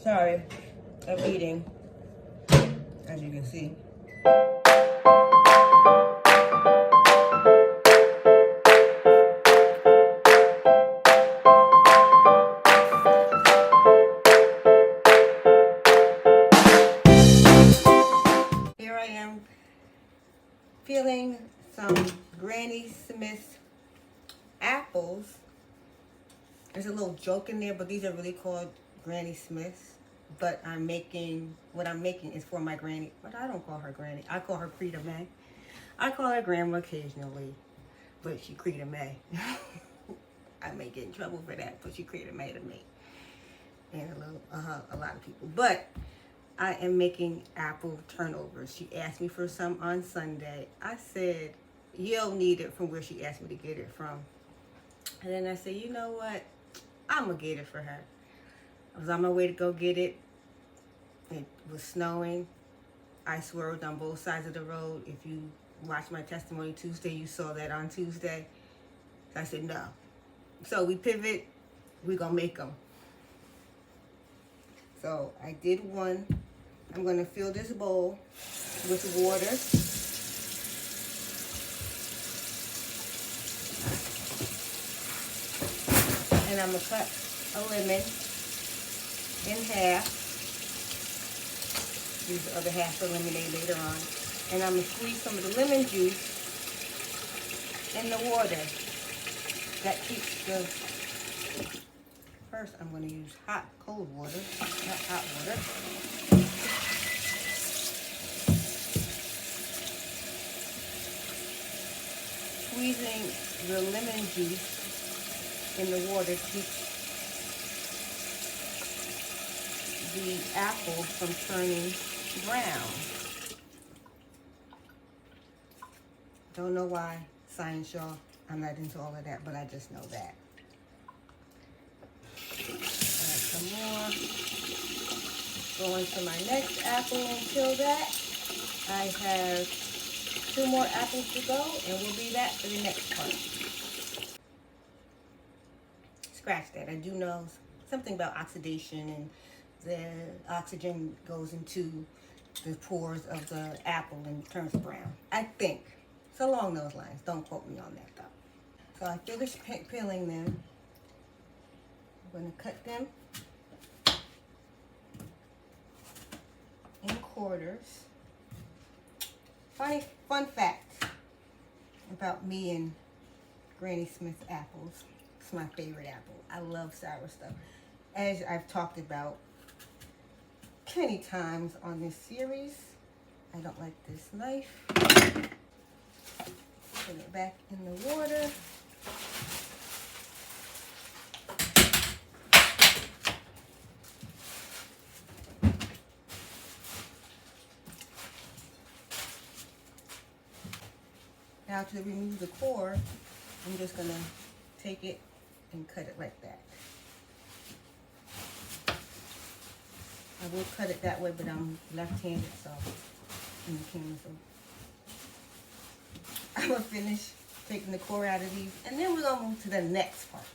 Sorry, of eating, as you can see. Here I am peeling some Granny Smith apples. There's a little joke in there, but these are really called Granny Smiths. But what I'm making is for my granny. But I don't call her granny. I call her Creta May. I call her grandma occasionally, but she Creta May. I may get in trouble for that, but she Creta May to me. And a lot of people. But I am making apple turnovers. She asked me for some on Sunday. I said, you'll need it from where she asked me to get it from. And then I said, you know what? I'm going to get it for her. I was on my way to go get it. It was snowing. I swerved on both sides of the road. If you watched my testimony Tuesday, you saw that on Tuesday. So I said, no. So we pivot. We're going to make them. So I did one. I'm going to fill this bowl with water. And I'm going to cut a lemon in half. Use the other half for lemonade later on. And I'm going to squeeze some of the lemon juice in the water. That keeps the... First, I'm going to use cold water, not hot water. Squeezing the lemon juice in the water keeps the apple from turning brown. Don't know why, science y'all. I'm not into all of that, but I just know that. Add some more. Go into my next apple until that. I have 2 more apples to go, and we'll be back for the next part. Scratch that. I do know something about oxidation, and the oxygen goes into the pores of the apple and turns brown. I think. It's along those lines. Don't quote me on that though. So I finished peeling them. I'm going to cut them in quarters. Fun fact about me and Granny Smith apples. It's my favorite apple. I love sour stuff. As I've talked about many times on this series, I don't like this knife. Put it back in the water. Now to remove the core, I'm just going to take it and cut it like that. I will cut it that way, but I'm left-handed, so in the camera, so I'm going to finish taking the core out of these, and then we're going to move to the next part.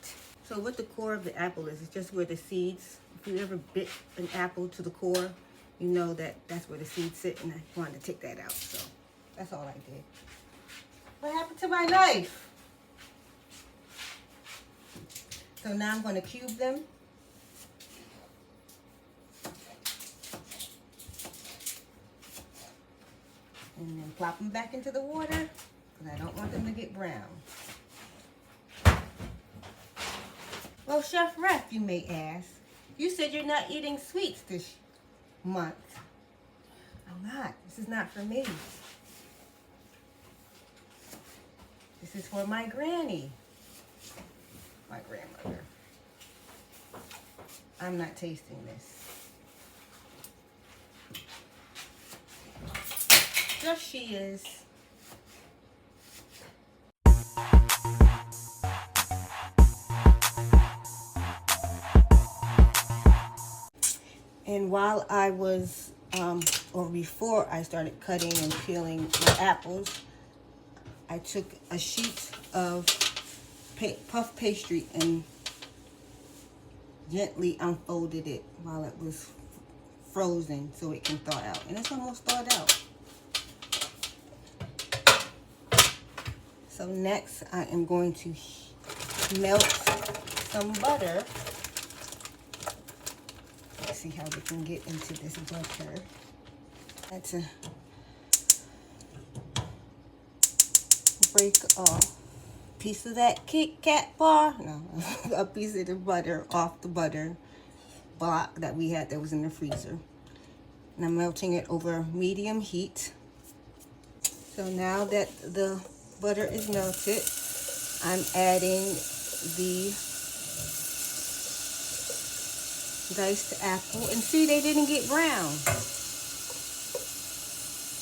So what the core of the apple is, it's just where the seeds, if you ever bit an apple to the core, you know that that's where the seeds sit, and I wanted to take that out, so that's all I did. What happened to my knife? So now I'm going to cube them. And then plop them back into the water, because I don't want them to get brown. Well, Chef Ref, you may ask, you said you're not eating sweets this month. I'm not. This is not for me. This is for my granny, my grandmother. I'm not tasting this. Just she is. And while I was, or before I started cutting and peeling my apples, I took a sheet of puff pastry and gently unfolded it while it was frozen so it can thaw out. And it's almost thawed out. So next I am going to melt some butter. Let's see how we can get into this butter. That's a break a piece of that Kit Kat bar. No, a piece of the butter off the butter block that we had that was in the freezer. And I'm melting it over medium heat. So now that the butter is melted, I'm adding the diced apple. And see, they didn't get brown.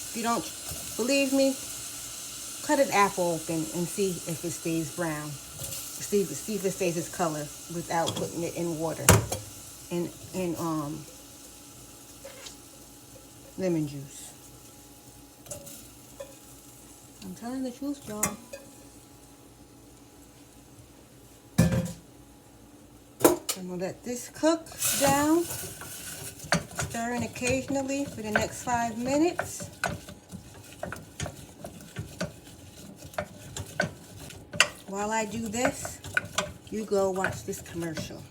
If you don't believe me, cut an apple open and see if it stays brown. See if it stays its color without putting it in water. In lemon juice. I'm telling the truth, y'all. I'm gonna let this cook down, stirring occasionally for the next 5 minutes. While I do this, you go watch this commercial.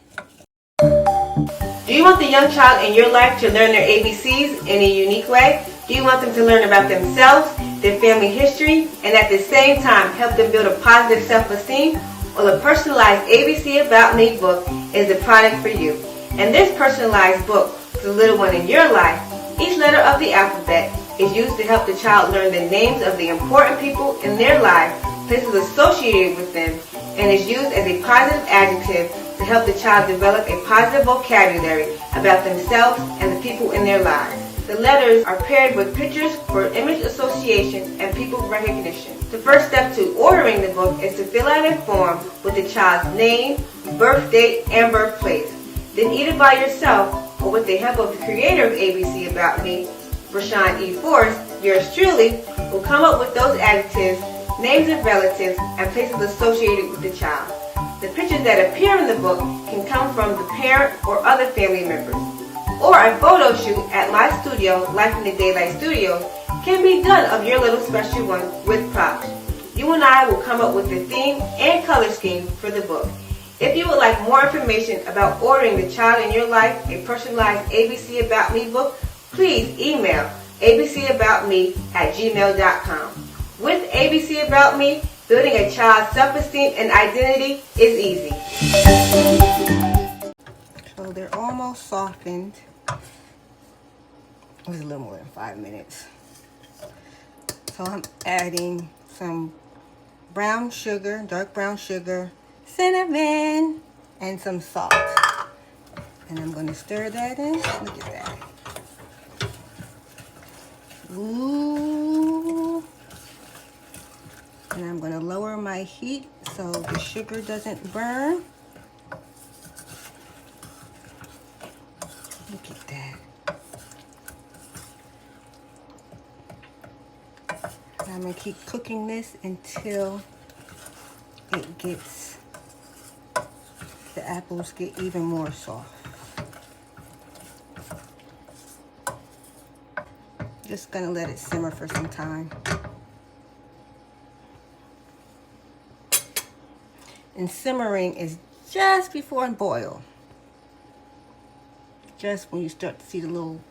Do you want the young child in your life to learn their ABCs in a unique way? Do you want them to learn about themselves, their family history, and at the same time help them build a positive self-esteem? Well, the personalized ABC About Me book is the product for you. In this personalized book for the little one in your life, each letter of the alphabet is used to help the child learn the names of the important people in their life, places associated with them, and is used as a positive adjective to help the child develop a positive vocabulary about themselves and the people in their lives. The letters are paired with pictures for image association and people recognition. The first step to ordering the book is to fill out a form with the child's name, birth date, and birthplace. Then either by yourself or with the help of the creator of ABC About Me, Rashawn E. Forrest, yours truly, will come up with those adjectives, names of relatives, and places associated with the child. The pictures that appear in the book can come from the parent or other family members. Or a photo shoot at my studio, Life in the Daylight Studios, can be done of your little special one with props. You and I will come up with the theme and color scheme for the book. If you would like more information about ordering The Child in Your Life, a personalized ABC About Me book, please email abcaboutme@gmail.com. With ABC About Me, building a child's self-esteem and identity is easy. So they're almost softened. It was a little more than 5 minutes. So I'm adding some brown sugar, dark brown sugar, cinnamon, and some salt. And I'm going to stir that in. Look at that. Ooh. And I'm going to lower my heat so the sugar doesn't burn. Look at that. And I'm going to keep cooking this until it gets, the apples get even more soft. Just going to let it simmer for some time. And simmering is just before boil. Just when you start to see the little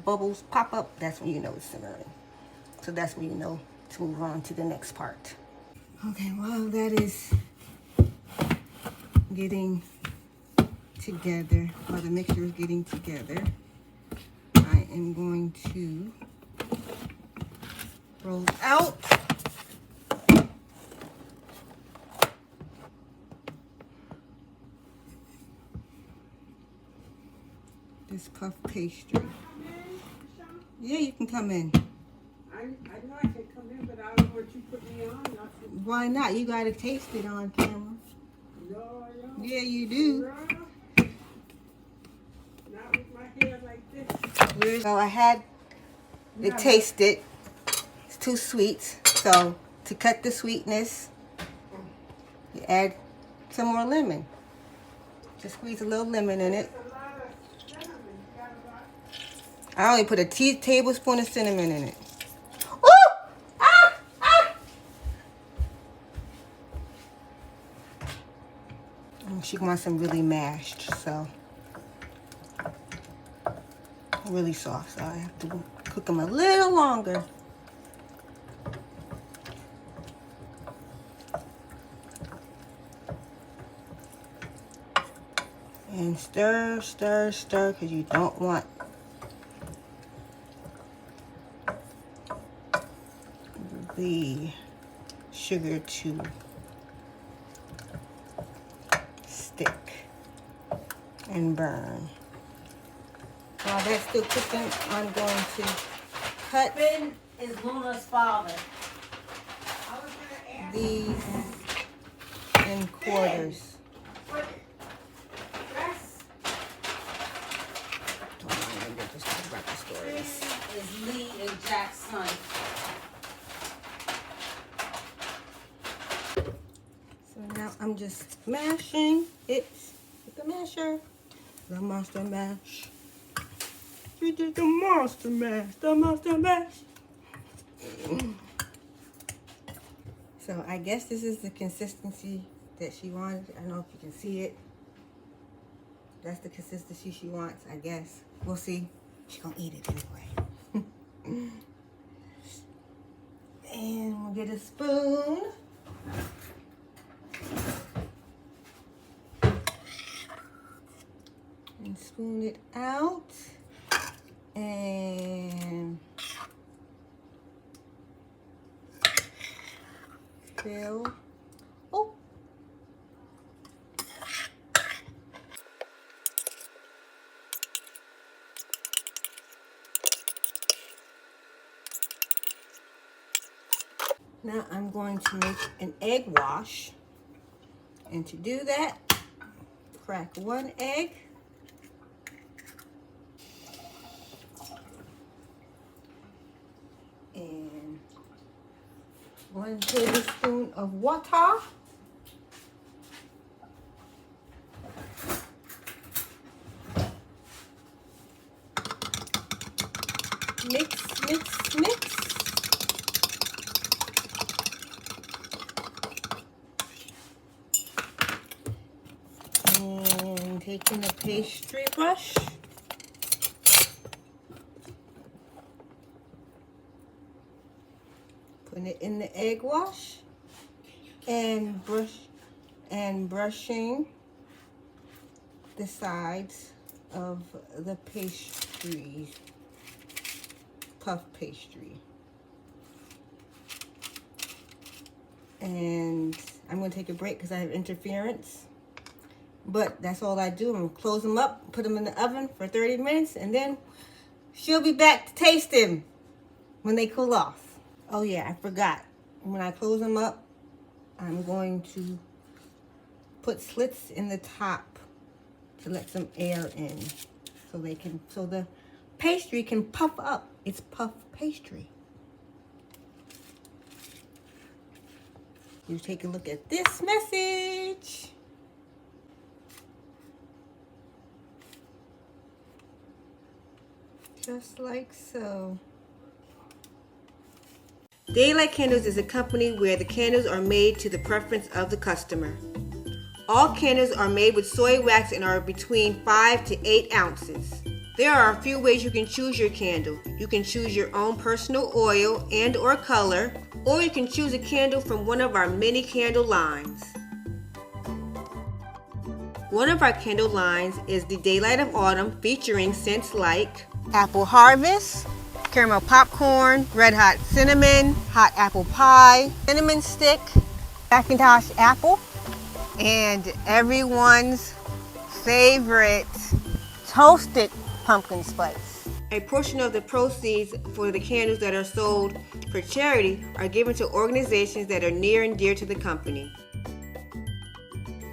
bubbles pop up, that's when you know it's simmering. So that's when you know to move on to the next part. Okay, while that is getting together, while the mixture is getting together, I am going to roll out this puff pastry. Yeah, you can come in. I know I can come in, but I don't know what you put me on. Why not? You gotta taste it on camera. No, I don't. Yeah, you do. Not with my hair like this. So I had it tasted. It's too sweet. So to cut the sweetness, you add some more lemon. Just squeeze a little lemon in it. I only put a tablespoon of cinnamon in it. Ooh! Ah! Ah! She wants them really mashed, so really soft. So I have to cook them a little longer. And stir, stir, stir, because you don't want the sugar to stick and burn. While that's still cooking, I'm going to cut Ben is Luna's father. these in quarters. Is Lee and Jack's son. So now I'm just mashing it with the masher. The monster mash. We did the monster mash. The monster mash. So I guess this is the consistency that she wanted. I don't know if you can see it. That's the consistency she wants, I guess. We'll see. She's gonna eat it anyway. And we'll get a spoon. And spoon it out. And fill. Oh. Now I'm going to make an egg wash. And to do that, crack one egg. And 1 tablespoon of water. Mix, mix, mix. And taking a pastry brush. Putting it in the egg wash. And brushing the sides of the pastry, puff pastry. And I'm going to take a break because I have interference. But that's all I do. I'm going to close them up, put them in the oven for 30 minutes, and then she'll be back to taste them when they cool off. Oh yeah, I forgot. When I close them up, I'm going to put slits in the top to let some air in so the pastry can puff up. It's puff pastry. You take a look at this message. Just like so. Daylight Candles is a company where the candles are made to the preference of the customer. All candles are made with soy wax and are between 5 to 8 ounces. There are a few ways you can choose your candle. You can choose your own personal oil and or color, or you can choose a candle from one of our many candle lines. One of our candle lines is the Daylight of Autumn, featuring scents like Apple Harvest, caramel popcorn, red hot cinnamon, hot apple pie, cinnamon stick, Macintosh apple, and everyone's favorite toasted pumpkin spice. A portion of the proceeds for the candles that are sold for charity are given to organizations that are near and dear to the company.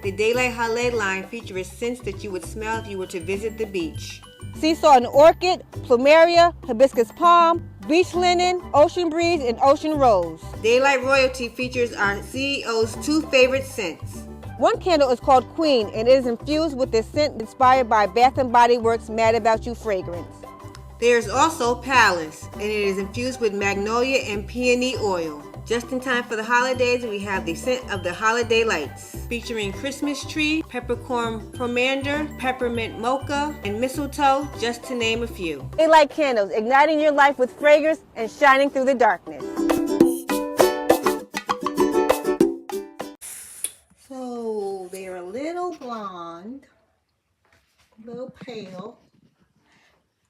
The Daylight Hale line features scents that you would smell if you were to visit the beach. Seesaw and orchid, plumeria, hibiscus palm, beach linen, ocean breeze, and ocean rose. Daylight Royalty features our CEO's 2 favorite scents: One candle is called Queen, and it is infused with the scent inspired by Bath & Body Works' Mad About You fragrance. There's also Palace, and it is infused with magnolia and peony oil. Just in time for the holidays, we have the scent of the holiday lights, featuring Christmas tree, peppercorn pomander, peppermint mocha, and mistletoe, just to name a few. They like candles, igniting your life with fragrance and shining through the darkness. So they're a little blonde, a little pale.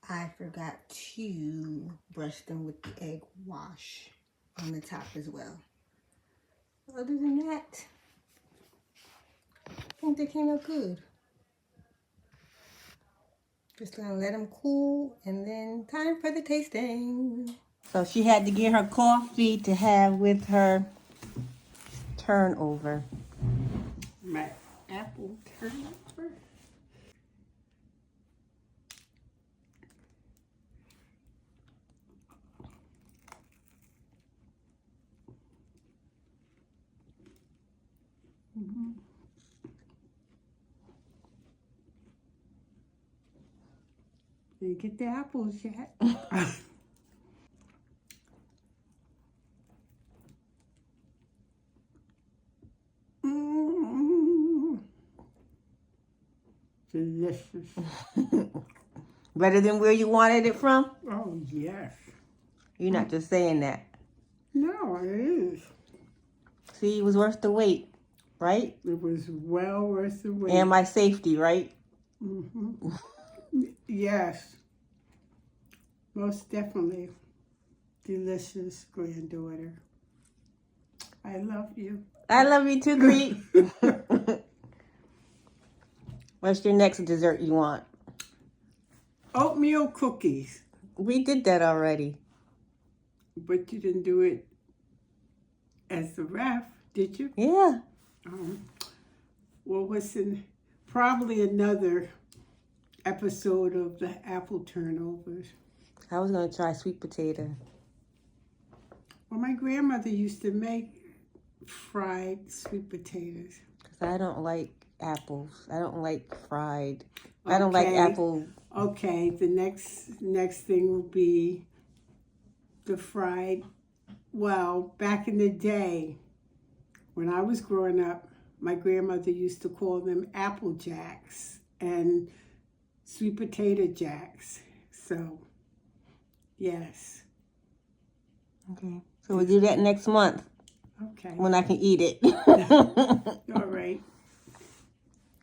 I forgot to brush them with the egg wash on the top as well. Other than that, I think they came out good. Just gonna let them cool and then time for the tasting. So she had to get her coffee to have with her turnover. My apple turnover. Didn't get the apples yet. Delicious. Better than where you wanted it from? Oh, yes. You're not just saying that. No, it is. See, it was worth the wait, right? It was well worth the wait. And my safety, right? Mm-hmm. Yes. Most definitely. Delicious granddaughter. I love you. I love you too, Greet. What's your next dessert you want? Oatmeal cookies. We did that already. But you didn't do it as the ref, did you? Yeah. Well, what's in probably another episode of the apple turnovers. I was going to try sweet potato. Well, my grandmother used to make fried sweet potatoes. Because I don't like apples. I don't like fried. I don't like apple. Okay, the next thing will be the fried. Well, back in the day, when I was growing up, my grandmother used to call them apple jacks and sweet potato jacks. So, yes. Okay. So we'll do that next month. Okay. When I can eat it. All right.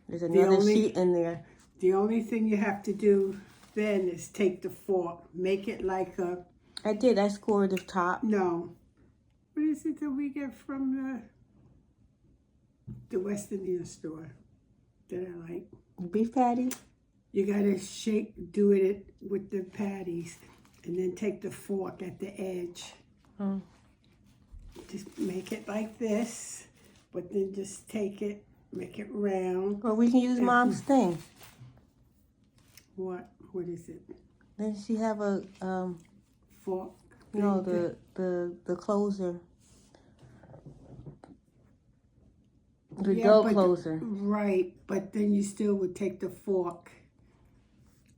There's another sheet in there. The only thing you have to do then is take the fork, make it like a... I did. I scored the top. No. What is it that we get from the West Indian store that I like? Beef patty? You gotta do it with the patties and then take the fork at the edge. Oh. Just make it like this, but then just take it, make it round. Or we can use Mom's thing. What is it? Doesn't she have a Fork? no, the closer. The dough closer. Right, but then you still would take the fork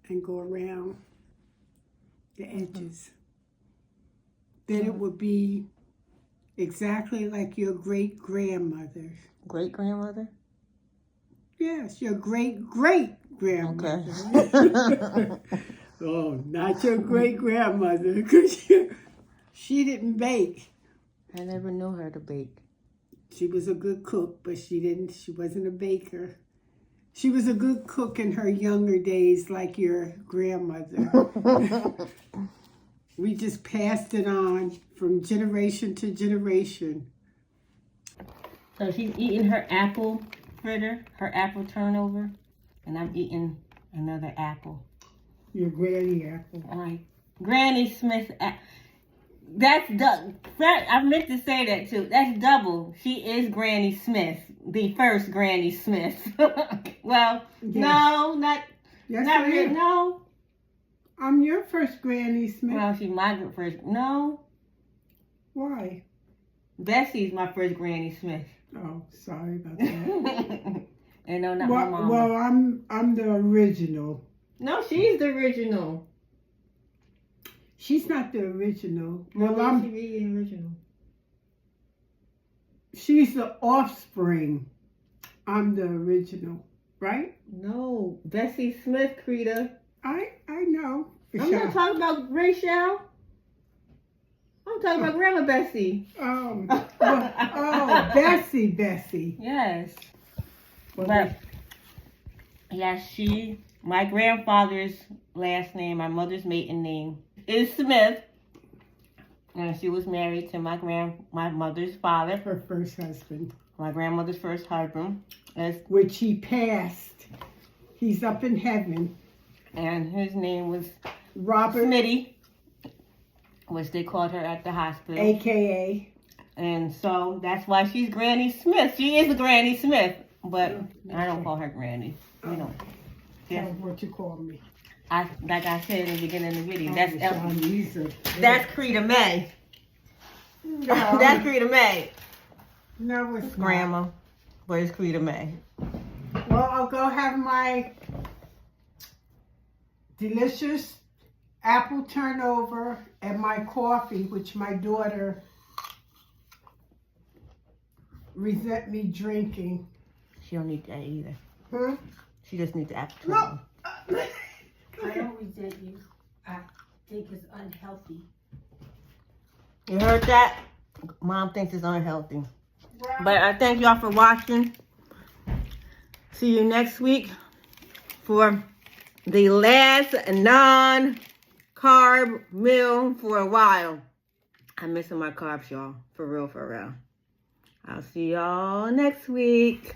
and go around the edges. Then it would be exactly like your great-grandmother's. Great-grandmother? Yes, your great-great-grandmother. Okay. Oh, not your great-grandmother, because she didn't bake. I never knew her to bake. She was a good cook, but she wasn't a baker. She was a good cook in her younger days, like your grandmother. We just passed it on from generation to generation. So she's eating her apple fritter, her apple turnover, and I'm eating another apple. Your granny apple. All right. Granny Smith. That's I meant to say that too. That's double. She is Granny Smith, the first Granny Smith. Well, yeah. No, not really. No. I'm your first Granny Smith. Well, she's my first. No. Why? Bessie's my first Granny Smith. Oh, sorry about that. And no, not my mama. Well, I'm the original. No, she's the original. She's not the original. Well, Well, she be the original. she's the offspring. I'm the original, right? No, Bessie Smith, Creta. I know. I'm not talking about Rachel. I'm talking about Grandma Bessie. Bessie. Yes. But, yes, my grandfather's last name, my mother's maiden name, is Smith. And she was married to my mother's father. Her first husband. My grandmother's first husband. Which he passed. He's up in heaven. And his name was Robert. Smitty, which they called her at the hospital. AKA. And so that's why she's Granny Smith. She is a Granny Smith, but I don't call her Granny. You know. That's what you call me. Like I said in the beginning of the video, that's Creta May. No. That's Creta May. No, it's not. Grandma, but it's Creta May. Well, I'll go have my delicious apple turnover and my coffee, which my daughter resent me drinking. She don't need that either. Huh? She just needs the apple No. turnover. I don't resent you. I think it's unhealthy. You heard that? Mom thinks it's unhealthy. But I thank y'all for watching. See you next week for the last non-carb meal for a while. I'm missing my carbs, y'all. For real, for real. I'll see y'all next week.